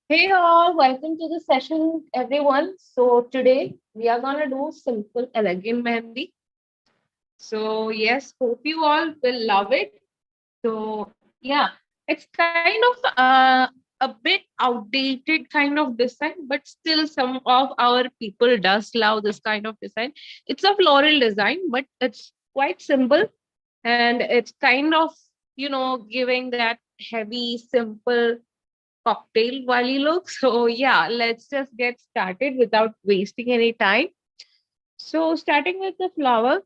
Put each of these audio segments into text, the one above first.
Hey all, welcome to the session, everyone. So today we are gonna do simple, elegant mehendi. So yes, hope you all will love it. So yeah, it's kind of a bit outdated kind of design, but still some of our people does love this kind of design. It's a floral design, but it's quite simple and it's kind of giving that heavy, simple cocktail wali look. So yeah, let's just get started without wasting any time. So starting with the flower,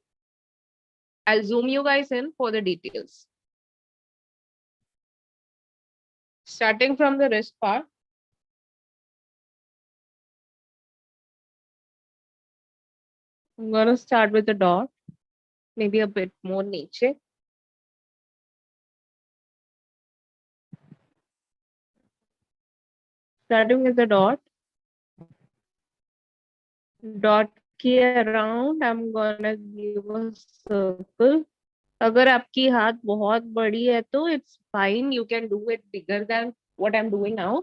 I'll zoom you guys in for the details. Starting from the wrist part, I'm gonna start with the dot, maybe a bit more nature. Starting with the dot के around I'm gonna give a circle. अगर आपकी हाथ बहुत बड़ी है तो it's fine, you can do it bigger than what I'm doing now.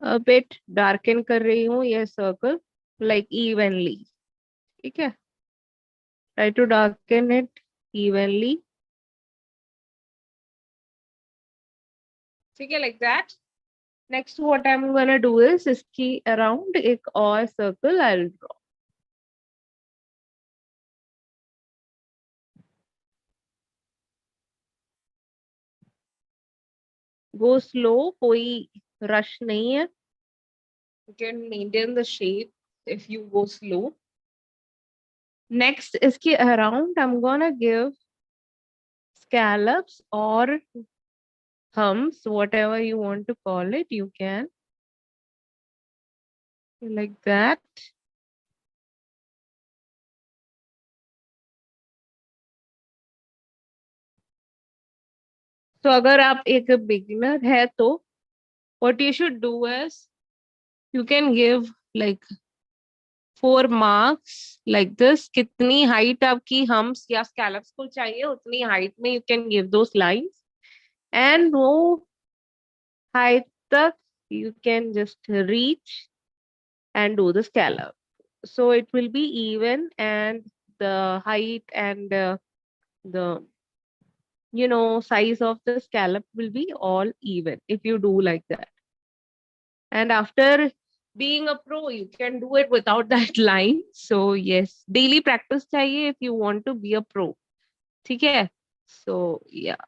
A bit darken कर रही हूँ ये circle like evenly. ठीक है, try to darken it evenly. ठीक है, like that. Next what I'm gonna do is इसकी around एक और circle I'll draw. Go slow, कोई rush नहीं है. You can maintain the shape if you go slow. Next इसके around I'm gonna give scallops or humps, whatever you want to call it, you can. Like that. So अगर आप एक beginner है तो what you should do is you can give like 4 marks like this. कितनी height आपकी humps या scallops को चाहिए उतनी height में you can give those lines, and वो height तक you can just reach and do the scallop. So it will be even, and the height and the size of the scallop will be all even if you do like that. And after being a pro, you can do it without that line. So yes, daily practice चाहिए if you want to be a pro. ठीक है? So yeah,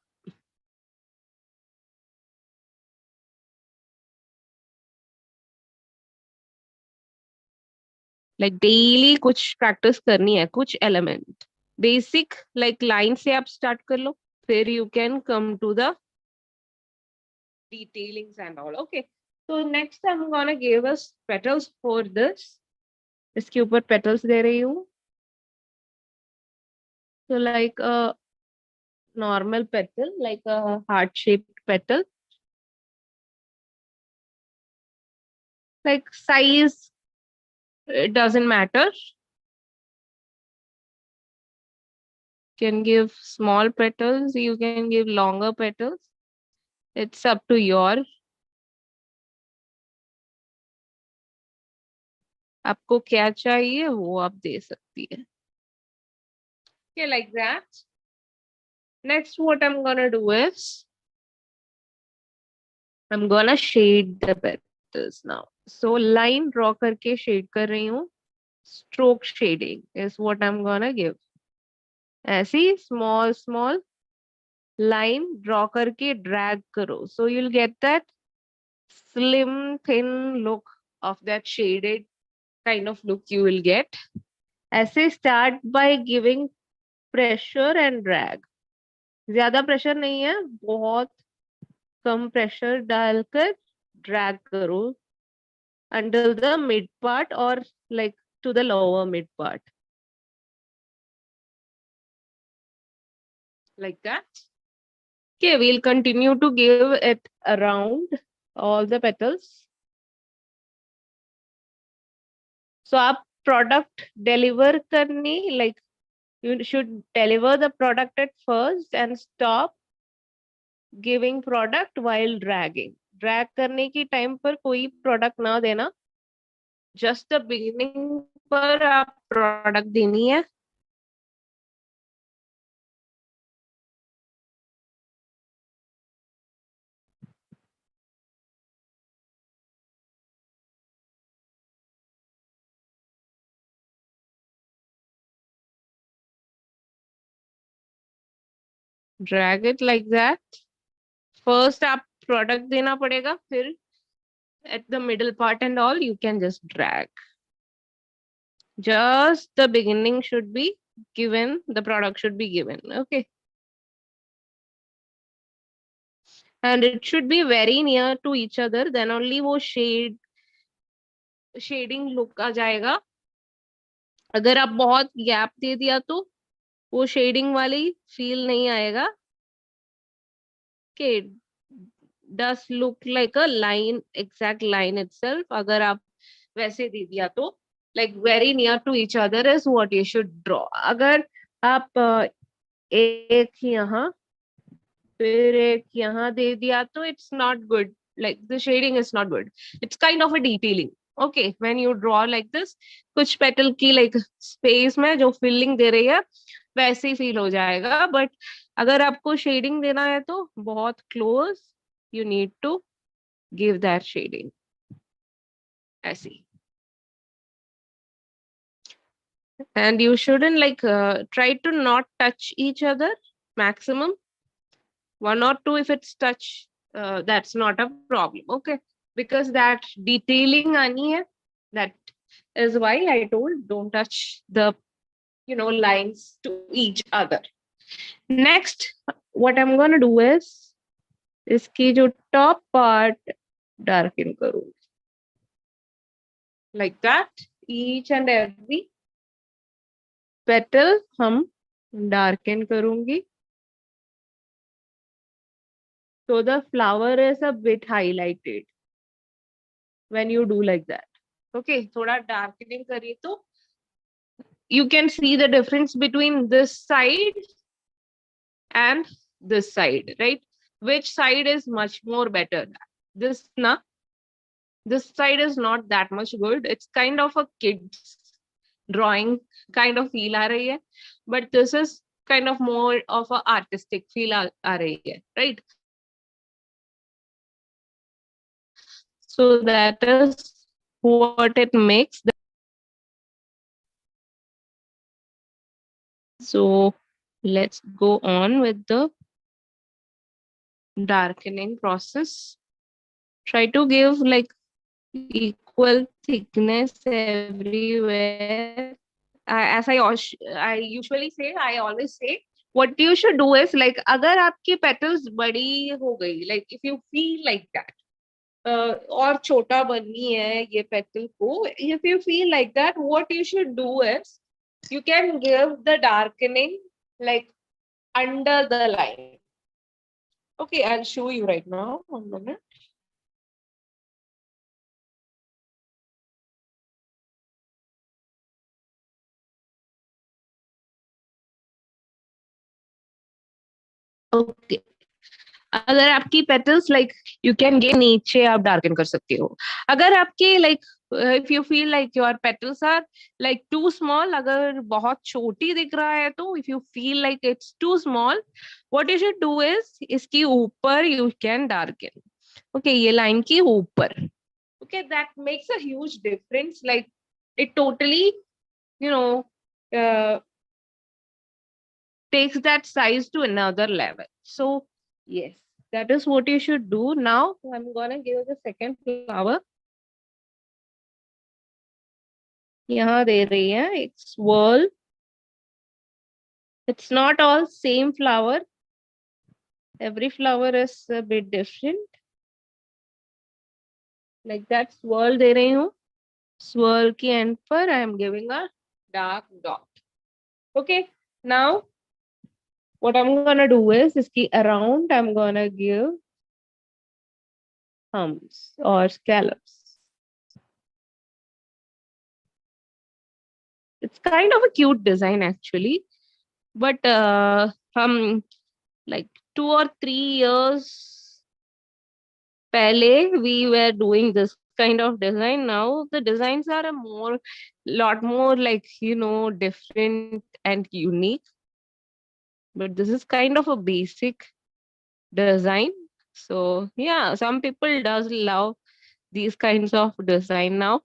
like daily कुछ practice करनी है, कुछ element. Basic like line से आप start कर लो, फिर you can come to the detailings and all. Okay. So next I'm gonna give us petals for this. इसके ऊपर petals दे रही हूँ. So like a normal petal, like a heart-shaped petal. Like size, it doesn't matter. You can give small petals, you can give longer petals. It's up to your. आपको क्या चाहिए वो आप दे सकती है. Okay, like that. Next, what I'm gonna do is I'm gonna shade the petals now. So line draw करके shade कर रही हूँ. Stroke shading is what I'm gonna give. ऐसी small line draw करके drag करो. So you'll get that slim, thin look of that shaded kind of look you will get. ऐसे start by giving pressure and drag. ज्यादा pressure नहीं है, बहुत कम pressure डालकर drag करो until the mid part or like to the lower mid part. Like that. Okay, we'll continue to give it around all the petals. So आप product deliver करनी, like you should deliver the product at first and stop giving product while dragging. Drag करने की time पर कोई product ना देना, just the beginning पर आप प्रोडक्ट देनी है। Drag it like that. First आप प्रोडक्ट देना पड़ेगा, फिर at the middle part and all you can just drag. Just the beginning should be given, the product should be given. Okay, and it should be very near to each other, then only वो shading look आ जाएगा। अगर आप बहुत gap दे दिया तो वो shading वाली feel नहीं आएगा। Okay, does look like a line, exact line itself। अगर आप वैसे दे दिया तो like very near to each other is what you should draw। अगर आप एक यहाँ फिर एक यहाँ दे दिया तो it's not good, like the shading is not good, it's kind of a detailing। okay, when you draw like this, कुछ petal की like space में जो filling दे रही है वैसे ही feel हो जाएगा, but अगर आपको shading देना है तो बहुत close you need to give that shading ऐसे। and you shouldn't like try to not touch each other, maximum one or two if it's touch, that's not a problem। okay, because that detailing ani hai, that is why I told don't touch the lines to each other। next what I'm gonna do is iski jo top part darken karungi like that। each and every petal hum darken karungi so the flower is a bit highlighted when you do like that। okay, thoda darkening kariye to you can see the difference between this side and this side, right? Which side is much more better? This na, this side is not that much good, it's kind of a kid's drawing kind of feel aa rahi hai, but this is kind of more of a artistic feel aa rahi hai, right? So that is what it makes so let's go on with the darkening process। try to give like equal thickness everywhere। As I usually say, I always say, what you should do is like, अगर आपकी petals बड़ी हो गई, like if you feel like that, और छोटा बननी है ये petal को, if you feel like that, what you should do is, you can give the darkening like under the line। okay, I'll show you right now, 1 minute। okay, अगर आपकी petals like you can गे नीचे आप darken कर सकते हो। अगर आपके like if you feel like your petals are like too small, अगर बहुत छोटी दिख रहा है तो if you feel like it's too small, what you should do is इसके ऊपर यू कैन डार्कन। ओके, ये लाइन के ऊपर। Okay, that makes a huge difference, like it totally you know takes that size to another level। so yes, that is what you should do। now I'm gonna give the second flower। यहाँ दे रही है एक swirl। it's not all same flower, every flower is a bit different। like that swirl दे रही हूँ, swirl की end पर I am giving a dark dot। okay, now what I'm gonna do is इसकी around I'm gonna give humps or scallops। it's kind of a cute design actually, but from like 2 or 3 years Pehle we were doing this kind of design. Now the designs are a lot more like, different and unique. But this is kind of a basic design. So yeah, some people does love these kinds of design now.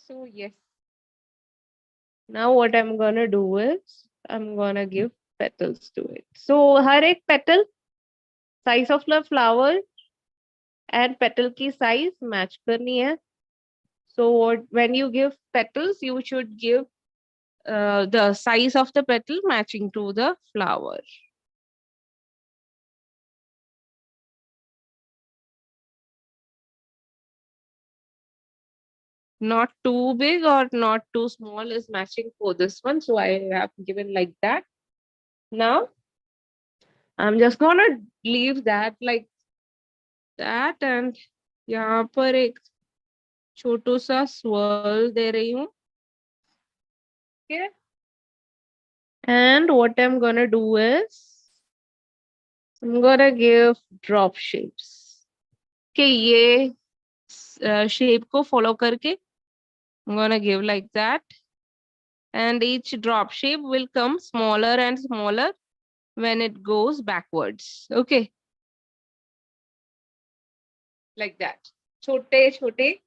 So yes, now what I'm gonna do is I'm gonna give petals to it. So har ek petal size of the flower and petal ki size match करनी है. So when you give petals, you should give the size of the petal matching to the flower. Not too big or not too small is matching for this one. So I have given like that. Now I'm just gonna leave that like that, and यहाँ पर एक छोटू सा swirl दे रही हूँ. Okay. And what I'm gonna do is I'm gonna give drop shapes. Okay, ये shape को follow करके I'm gonna give like that. And each drop shape will come smaller and smaller when it goes backwards. Okay, like that. Chote, chote,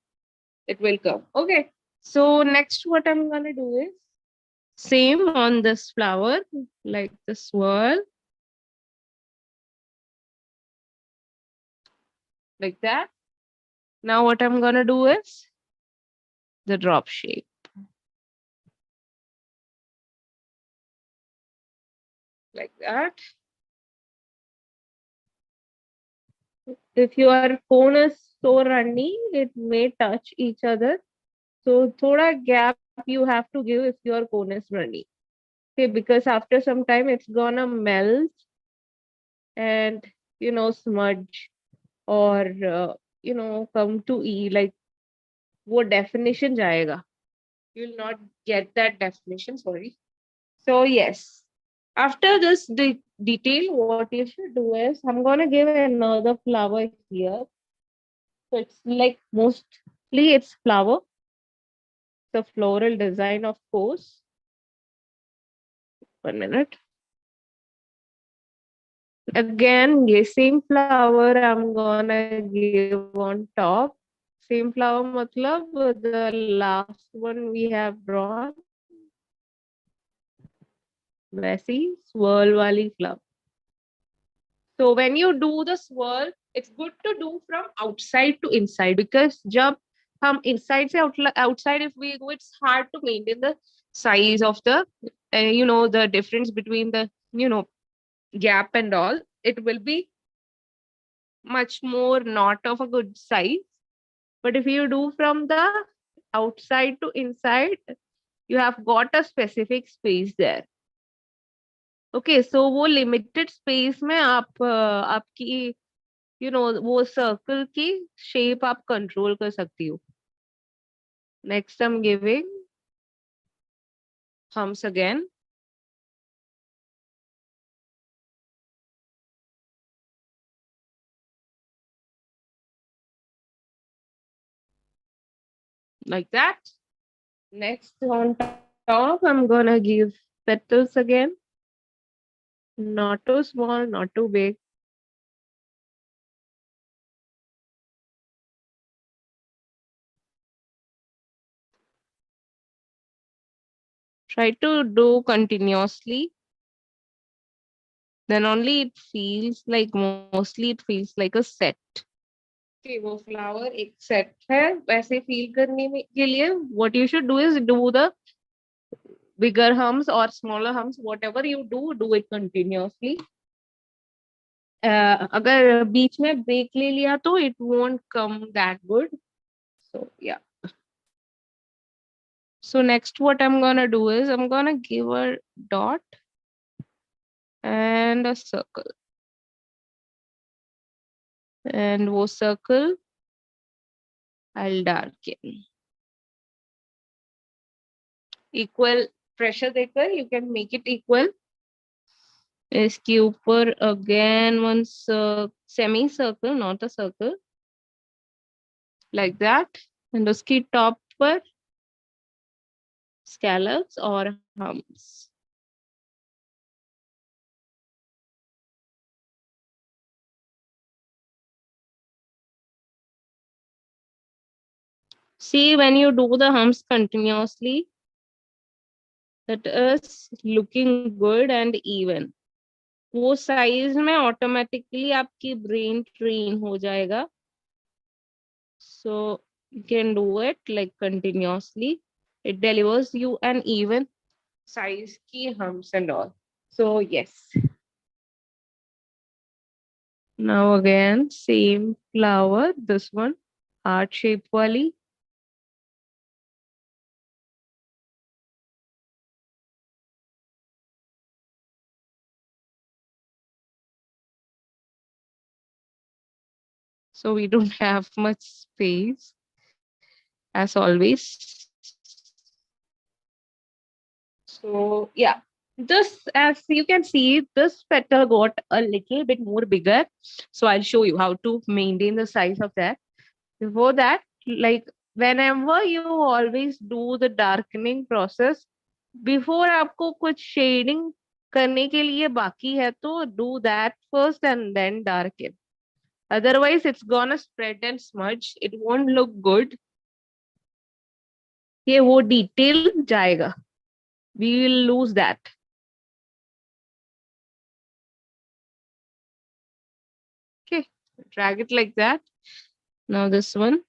it will come. Okay. So next what I'm gonna do is same on this flower, like the swirl, like that. Now what I'm gonna do is the drop shape, like that. If your phone is so runny, it may touch each other. So thoda gap you have to give if your phone is runny. Okay, because after some time it's gonna melt and smudge or come to e like वो definition जाएगा. You'll not get that definition, sorry. So yes, after this detail, what you should do is I'm gonna give another flower here. So it's like mostly it's flower, the floral design, of course. 1 minute. Again, the same flower I'm gonna give on top. Same flower matlab the last one we have drawn. वैसी swirl वाली flower. So when you do the swirl, it's good to do from outside to inside, because जब हम inside से outside if we do, it's hard to maintain the size of the the difference between the gap and all. It will be much more not of a good size. But if you do from the outside to inside, you have got a specific space there. Okay, so वो limited space में आप आपकी वो circle की shape आप control कर सकती हो. Next I'm giving humps again. Like that. Next on top, I'm gonna give petals again. Not too small, not too big. Try to do continuously. Then only it feels like, mostly it feels like a set. Okay, वो flower एक set है. वैसे feel करने के लिए what you should do is do the bigger humps or smaller humps. Whatever you do it continuously. अगर बीच में break ले लिया तो it won't come that good. So yeah. So next what I'm gonna do is I'm gonna give a dot and a circle. And वो circle I'll darken. Equal pressure देकर you can make it equal. इसके ऊपर again one semi circle, not a circle, like that. And उसकी top पर scallops or humps. See, when you do the humps continuously, it is looking good and even. वो size में automatically आपकी brain train हो जाएगा. So you can do it like continuously. It delivers you an even size key humps and all. So yes. Now again, same flower, this one, heart shape wali. So we don't have much space as always. So yeah, this, as you can see, this petal got a little bit more bigger. So I'll show you how to maintain the size of that. Before that, like whenever you always do the darkening process, before आपको कुछ shading करने के लिए बाकी है तो do that first and then darken. Otherwise, it's gonna spread and smudge. It won't look good. ये वो detail जाएगा. We will lose that. Okay, drag it like that. Now this one.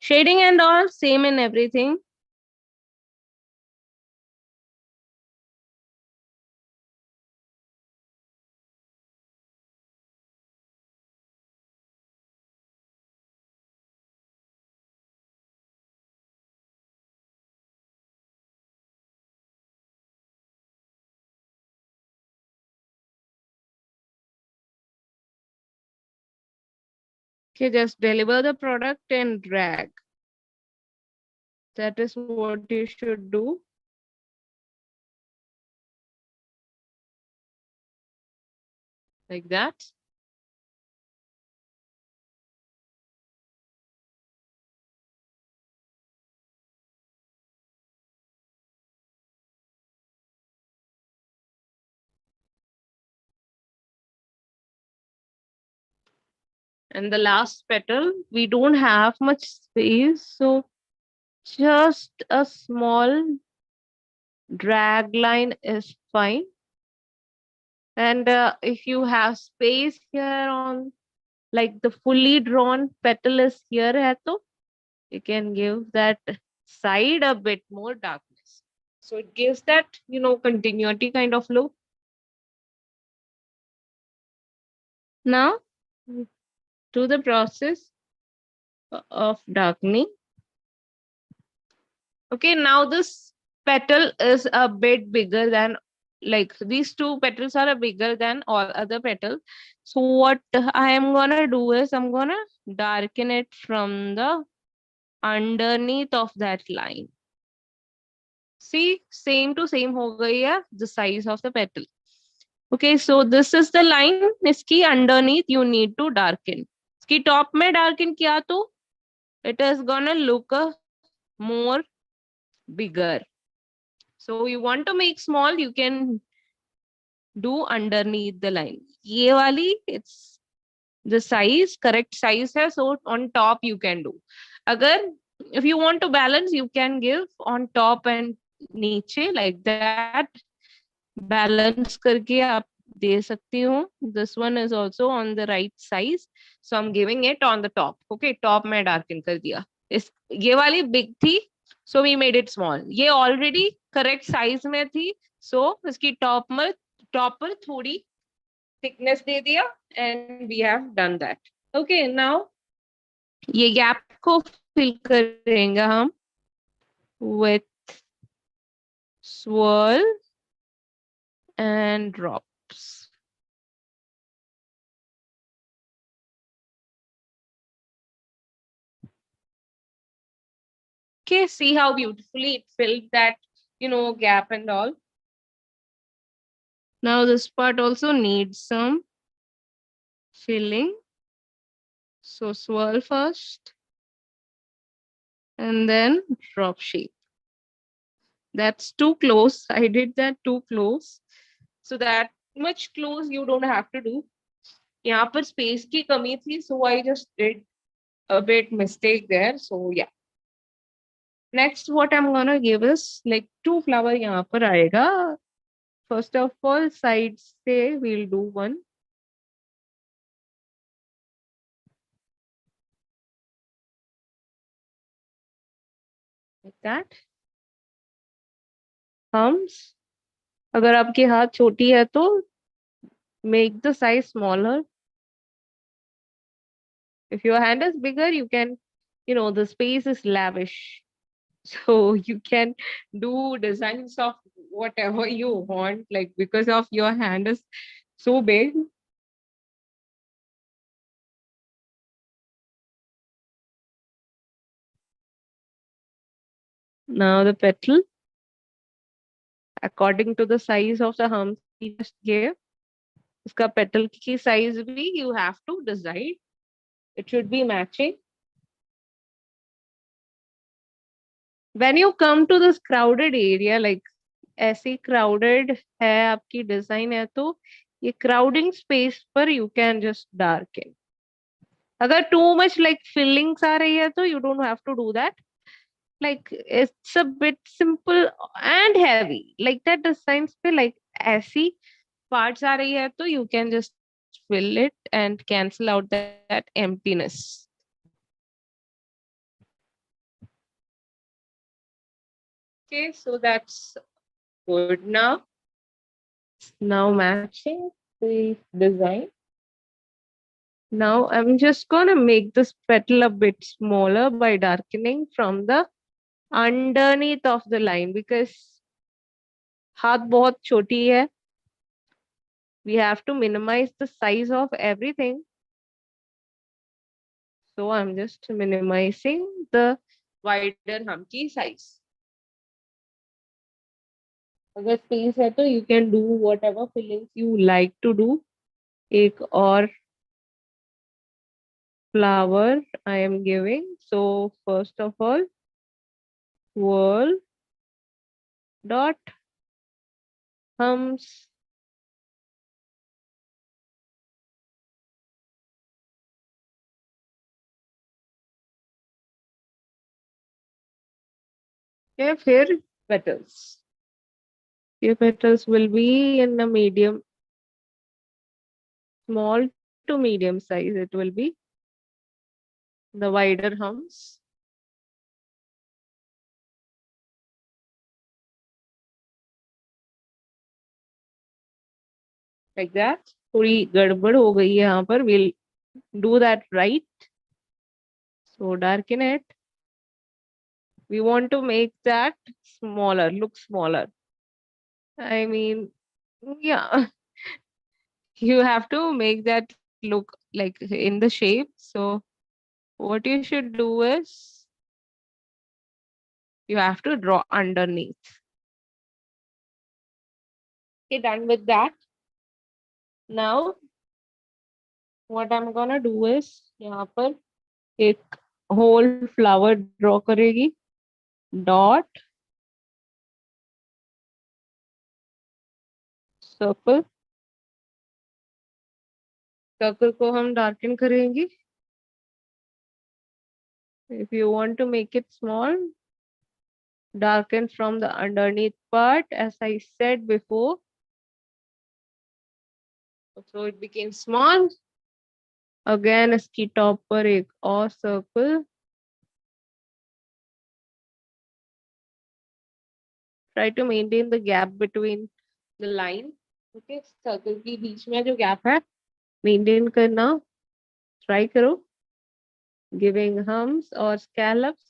Shading and all, same in everything. Okay, just deliver the product and drag. That is what you should do. Like that. And the last petal, we don't have much space, so just a small drag line is fine. And if you have space here on, like the fully drawn petal is here hai to, you can give that side a bit more darkness. So it gives that, continuity kind of look. Now, to the process of darkening. Okay, now this petal is a bit bigger than, like these two petals are a bigger than all other petals. So what I am gonna do is I'm gonna darken it from the underneath of that line. See, same to same हो गई है the size of the petal. Okay, so this is the line. इसकी underneath you need to darken. इसकी top में darken किया तो it is gonna look a more bigger. So you want to make small, you can do underneath the line. ये वाली, it's the size, correct size है, so on top you can do. अगर if you want to balance, you can give on top and नीचे like that. Balance करके आप दे सकती हूँ. This one is also on the right size, so I'm giving it on the top. Okay, top में darken कर दिया. इस ये वाली big थी, so we made it small. ये already correct size में थी, so इसकी top पर थोड़ी thickness दे दिया, and we have done that. Okay, now ये gap को fill करेंगे हम with swirl and drops. Okay, see how beautifully it filled that, gap and all. Now this part also needs some filling. So swirl first and then drop shape. That's too close. I did that too close. So that much close you don't have to do. यहाँ पर space की कमी थी, so I just did a bit mistake there. So yeah. Next, what I'm gonna give is like two flower यहाँ पर आएगा. First of all, sides से we'll do one. Like that. Thumbs. अगर आपकी हाथ छोटी है तो make the size smaller. If your hand is bigger, you can, the space is lavish. So you can do designs of whatever you want, like because of your hand is so big. Now the petal, according to the size of the hump we just gave, iska petal ki size bhi you have to decide. It should be matching. When you come to this crowded area, like ऐसी crowded है आपकी design है तो ये crowding space पर you can just darken. अगर too much like fillings आ रही है तो you don't have to do that. Like it's a bit simple and heavy. Like that designs पे like ऐसी parts आ रही है तो you can just fill it and cancel out that emptiness. Okay, so that's good now. Now matching the design. Now I'm just gonna make this petal a bit smaller by darkening from the underneath of the line because हाथ बहुत छोटी है. We have to minimize the size of everything. So I'm just minimizing the wider hum की size. अगर space है तो you can do whatever fillings you like to do. एक और flower I am giving. So first of all, swirl dot hums. Okay, फिर petals. Your petals will be in a medium, small to medium size. It will be the wider hums. Like that. थोड़ी गड़बड़ हो गई है यहाँ पर. We'll do that right. So darken it. We want to make that smaller, look smaller. I mean, yeah, you have to make that look like in the shape. So what you should do is you have to draw underneath. Okay, done with that. Now what I'm gonna do is यहाँ पर एक whole flower draw करेगी. Dot circle. Circle को हम darken करेंगे. If you want to make it small, darken from the underneath part, as I said before. So it became small. Again, इसकी top पर एक और circle. Try to maintain the gap between the line. Okay, circle की बीच में जो gap है, maintain करना. Try करो. Giving hums or scallops.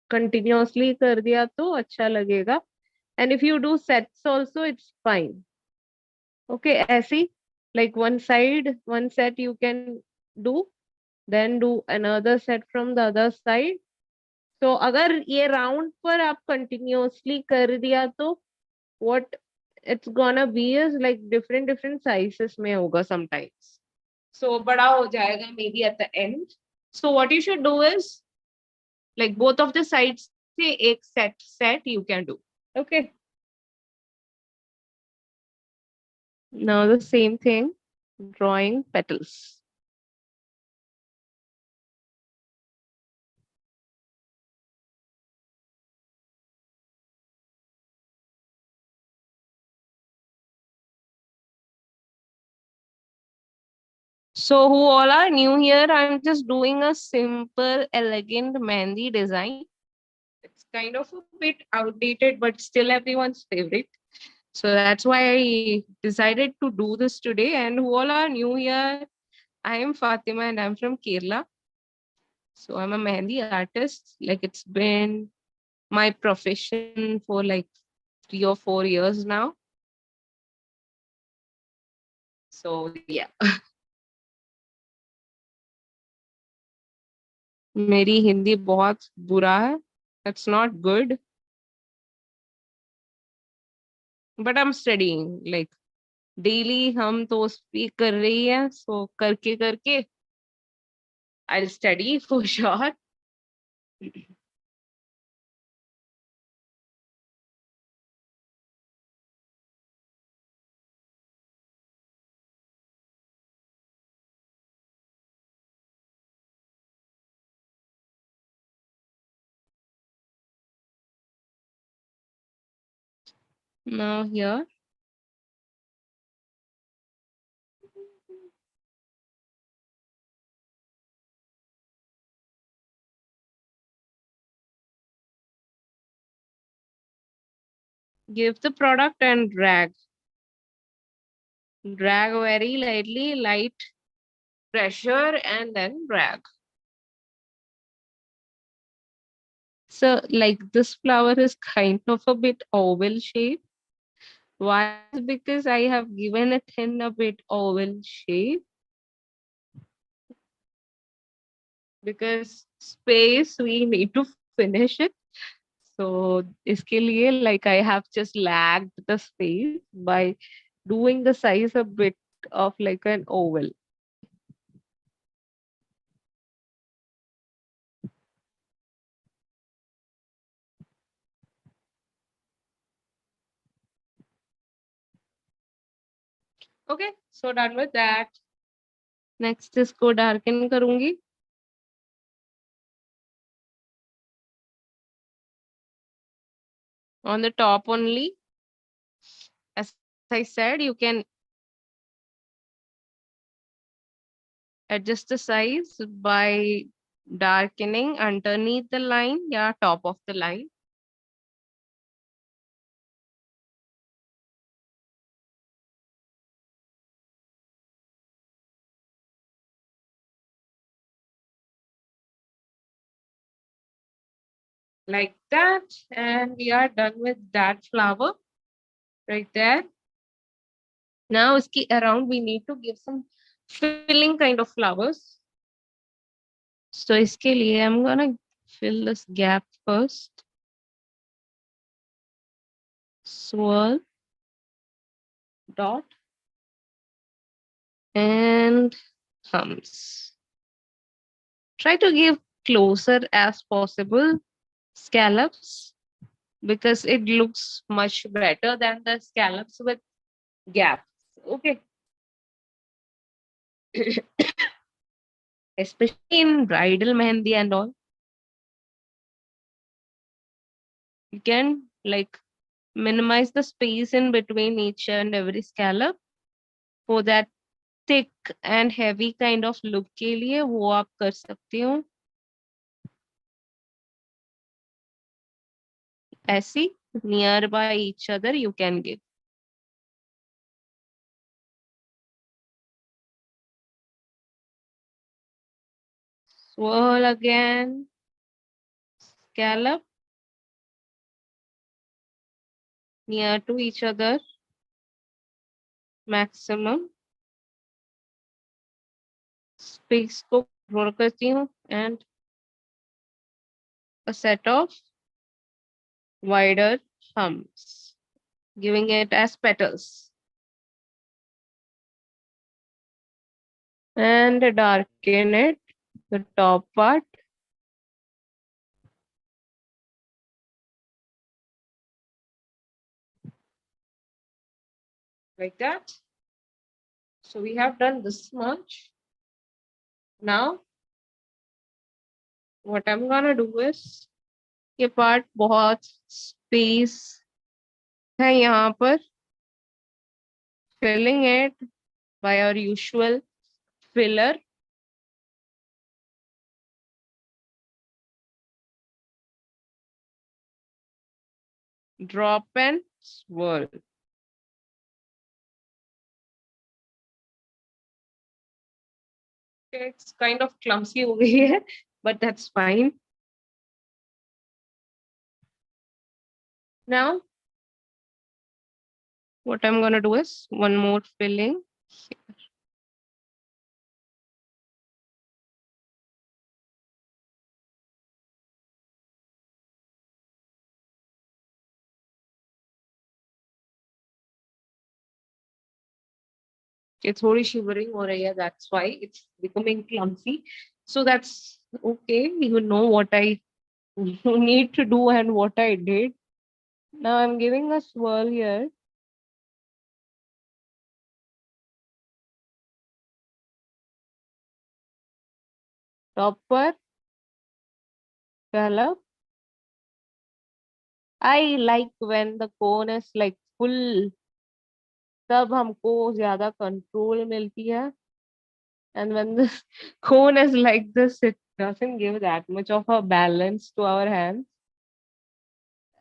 Continuously कर दिया तो अच्छा लगेगा. And if you do sets also, it's fine. Okay, ऐसी Like one set you can do, then do another set from the other side. So अगर ये round पर आप continuously कर दिया तो what it's gonna be is like different sizes में होगा sometimes. So बड़ा हो जाएगा maybe at the end. So what you should do is like both of the sides से एक set you can do. Okay. Now the same thing, drawing petals. So who all are new here? I'm just doing a simple, elegant Mehendi design. It's kind of a bit outdated, but still everyone's favorite. So that's why I decided to do this today. And who all are new here? I am Fatima and I'm from Kerala. So I'm a Mehendi artist. Like it's been my profession for like 3 or 4 years now. So yeah. मेरी हिंदी बहुत बुरा है. That's not good. But I'm studying. Like daily हम तो speak कर रही हैं. So करके करके I'll study for sure. Now here. Give the product and drag. Drag very lightly, light pressure and then drag. So like this flower is kind of a bit oval shape. Why? Because I have given it in a bit oval shape. Because space we need to finish it. So इसके लिए like I have just lagged the space by doing the size a bit of like an oval. Okay, so done with that. Next इसको darken करूंगी. On the top only. As I said, you can adjust the size by darkening underneath the line, yeah, top of the line. Like that. And we are done with that flower right there. Now iski around we need to give some filling kind of flowers. So iske liye I'm gonna fill this gap first. Swirl, dot, and thumbs. Try to give closer as possible scallops because it looks much better than the scallops with gaps. Okay. Especially in bridal mehendi and all. You can like minimize the space in between each and every scallop for that thick and heavy kind of look के लिए वो आप कर सकते हो. ऐसी nearby each other you can give. Swirl again. Scallop near to each other maximum. Space को control करती हूँ and a set of wider thumbs, giving it as petals. And darken it, the top part. Like that. So we have done this much. Now, what I'm gonna do is, ये part बहुत space है यहाँ पर, filling it by our usual filler. Drop and swirl. It's kind of clumsy over here, but that's fine. Now, what I'm gonna do is one more filling. It's थोड़ी shivering हो रही है, that's why it's becoming clumsy. So that's okay. You know what I need to do and what I did. Now I'm giving a swirl here. Top पर पहला. I like when the cone is like full. तब हमको ज्यादा control मिलती है. And when the cone is like this, it doesn't give that much of a balance to our hands.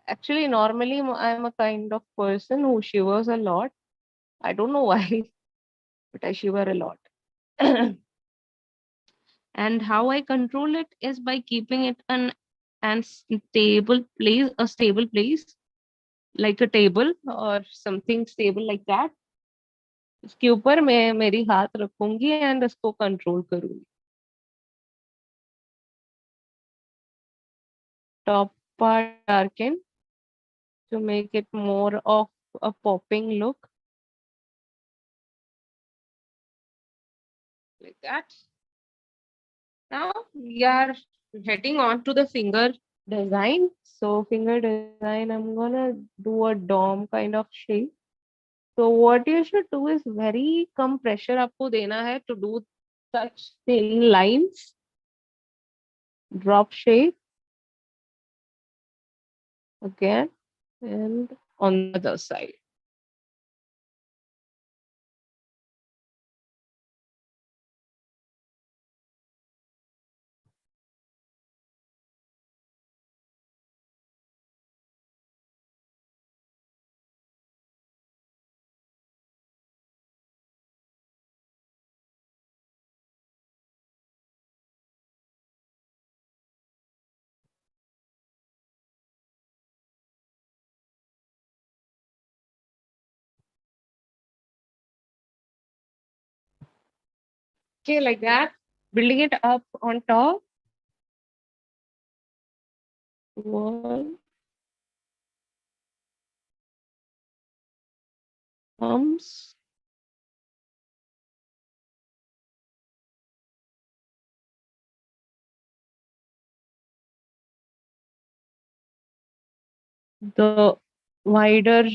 Actually, normally I'm a kind of person who shivers a lot. I don't know why, but I shiver a lot. And how I control it is by keeping it an stable place, like a table or something stable like that. इसके ऊपर मैं मेरी हाथ रखूंगी and इसको control करूंगी. Top part darken to make it more of a popping look, like that. Now we are heading on to the finger design. So finger design, I'm gonna do a dome kind of shape. So what you should do is very come pressure आपको देना है to do such thin lines. Drop shape again and on the other side. Okay, like that. Building it up on top. One, thumbs. The wider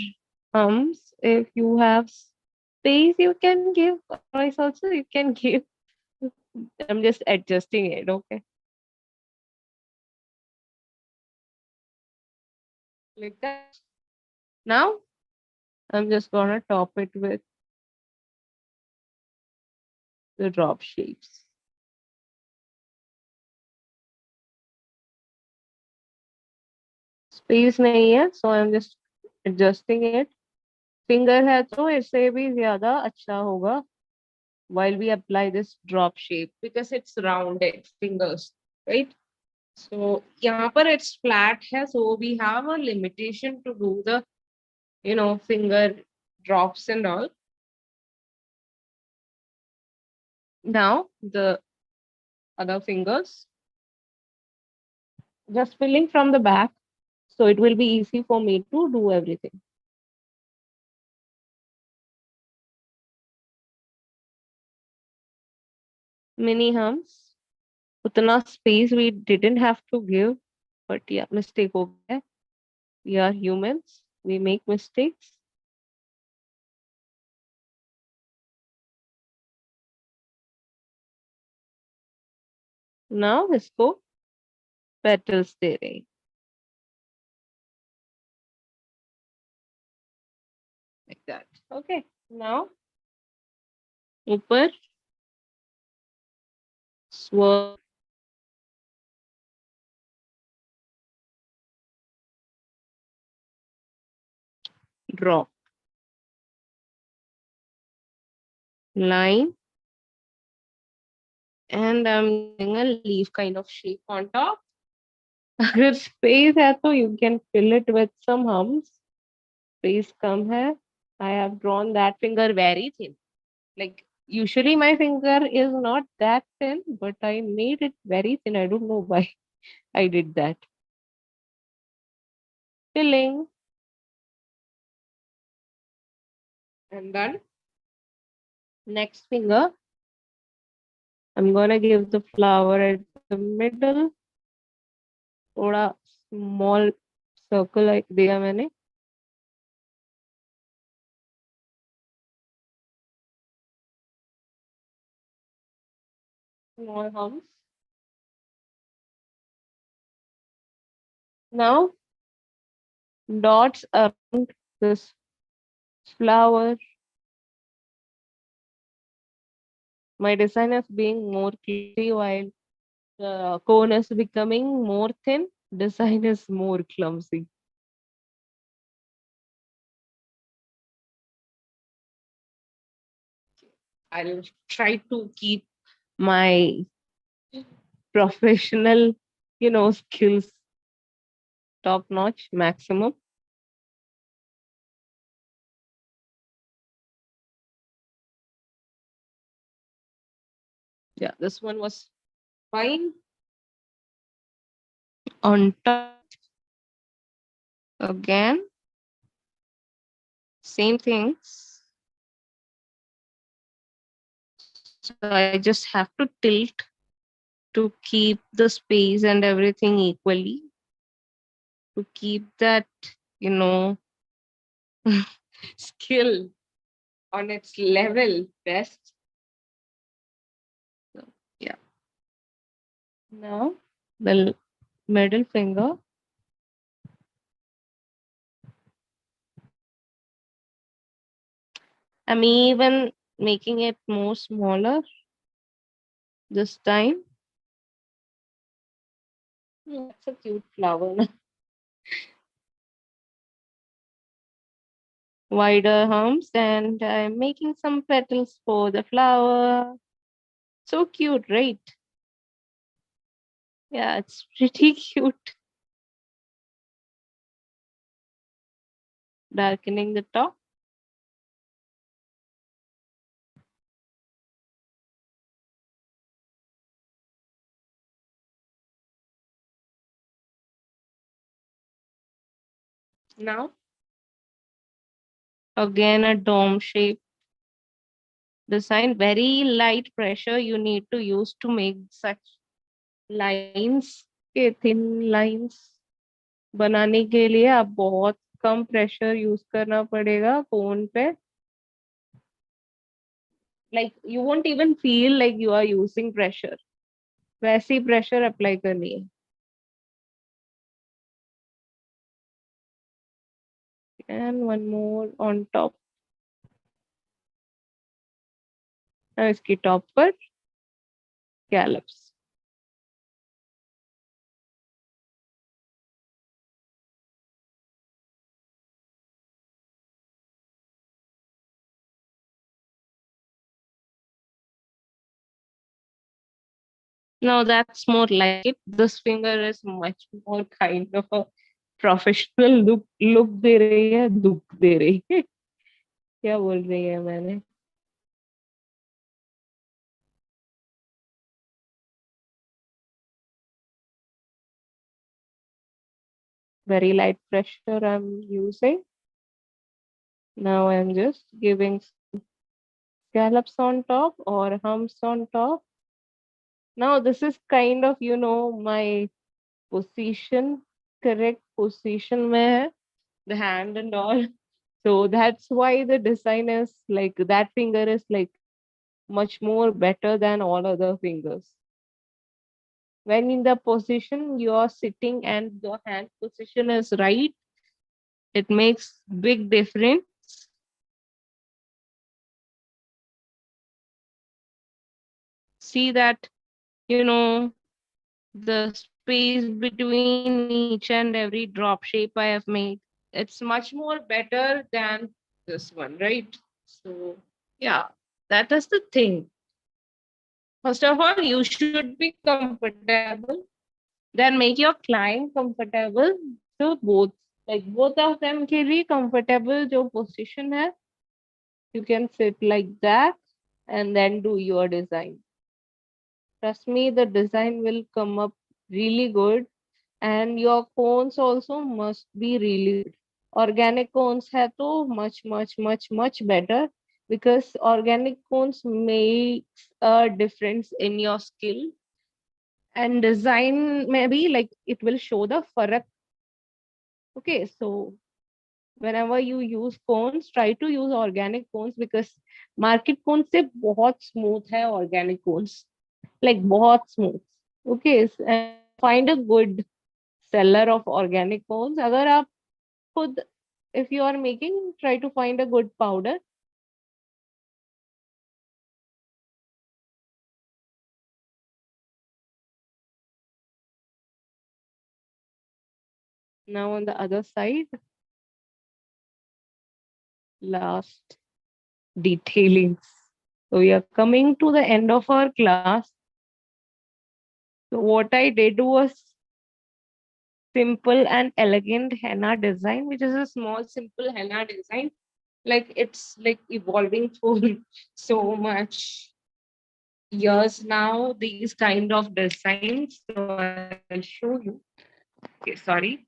thumbs. If you have space, you can give. Otherwise, also you can give. I'm just adjusting it. Okay, like that. Now I'm just gonna top it with the drop shapes. Space नहीं है, so I'm just adjusting it. Finger है तो इससे भी ज्यादा अच्छा होगा while we apply this drop shape because it's rounded fingers, right? So यहाँ पर it's flat है, so we have a limitation to do the finger drops and all. Now the other fingers, just filling from the back, so it will be easy for me to do everything. Mini hums. उतना space we didn't have to give, but yeah, mistake हो गया है. We are humans. We make mistakes. Now इसको petals दे रहे हैं. Like that. Okay. Now ऊपर swirl, draw line, and I'm giving a leaf kind of shape on top. अगर space है तो you can fill it with some hums. Space कम है. I have drawn that finger very thin. Like usually my finger is not that thin, but I made it very thin. I don't know why I did that. Filling and then next finger, I'm gonna give the flower at the middle. थोड़ा small circle दिया मैंने. Small humps. Now dots around this flower. My design is being more clumsy while the cone is becoming more thin. Design is more clumsy. I'll try to keep my professional, skills top notch maximum. Yeah, this one was fine. On top again, same things. So I just have to tilt to keep the space and everything equally, to keep that, you know, skill on its level best. So, yeah. Now the middle finger. I'm even making it more smaller this time. That's a cute flower. Wider arms, and I'm making some petals for the flower. So cute, right? Yeah, it's pretty cute. Darkening the top. Now, again a dome shape design. Very light pressure you need to use to make such lines. के thin lines बनाने के लिए आप बहुत कम pressure use करना पड़ेगा कोन पे. Like you won't even feel like you are using pressure. वैसी pressure apply करनी है. And one more on top. अब इसकी टॉप पर scallops. No, that's more like it. This finger is much more kind of a professional look दे रही है, दुख दे रही है. क्या बोल रही है मैंने. Very light pressure I'm using. Now I'm just giving some scallops on top or humps on top. Now this is kind of, my position, correct position mein hai, the hand and all. So that's why the design is like that finger is like much more better than all other fingers. When in the position you are sitting and your hand position is right, it makes big difference. See that, the space between each and every drop shape I have made. It's much more better than this one, right? So, yeah, that is the thing. First of all, you should be comfortable. Then make your client comfortable. So both, like both of them के लिए comfortable जो position है, you can sit like that and then do your design. Trust me, the design will come up really good, and your cones also must be really good. Organic cones है तो much better, because organic cones makes a difference in your skill, and design maybe like it will show the farak. Okay, so whenever you use cones, try to use organic cones, because market cones से बहुत smooth है organic cones, like बहुत smooth. Okay, and find a good seller of organic cones. अगर आप खुद, if you are making, try to find a good powder. Now on the other side, last detailings. So we are coming to the end of our class. So what I did was simple and elegant henna design, which is a small, simple henna design. Like it's like evolving through so much years now, these kind of designs. So I'll show you. Okay, sorry.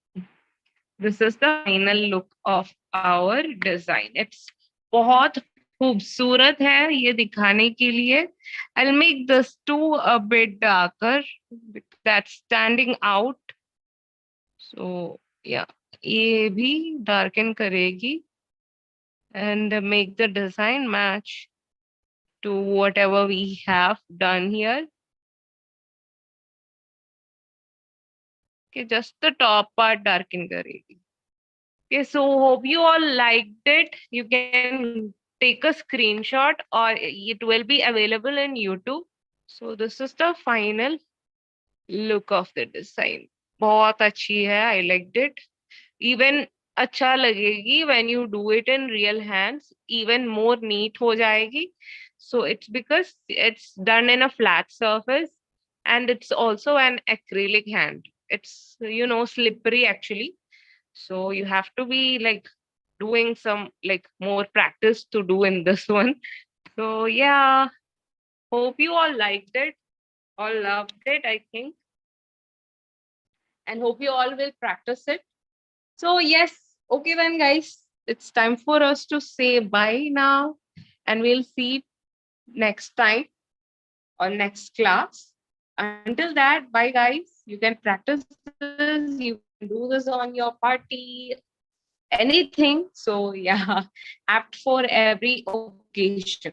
This is the final look of our design. It's बहुत खूबसूरत है ये दिखाने के लिए. I'll make this too a bit darker. That's standing out. So yeah, ये भी darken करेगी and make the design match to whatever we have done here. Okay, just the top part darken करेगी. Okay, so hope you all liked it. You can take a screenshot or it will be available in YouTube. So this is the final look of the design. बहुत अच्छी है. I liked it. Even अच्छा लगेगी when you do it in real hands. Even more neat हो जाएगी. So it's because it's done in a flat surface, and it's also an acrylic hand. It's slippery actually. So you have to be like doing some like more practice to do in this one. So yeah, hope you all liked it, all loved it, I think, and hope you all will practice it. So yes, okay then guys, it's time for us to say bye now, and we'll see next time or next class. Until that, bye guys. You can practice this, you can do this on your party, anything. So yeah, apt for every occasion.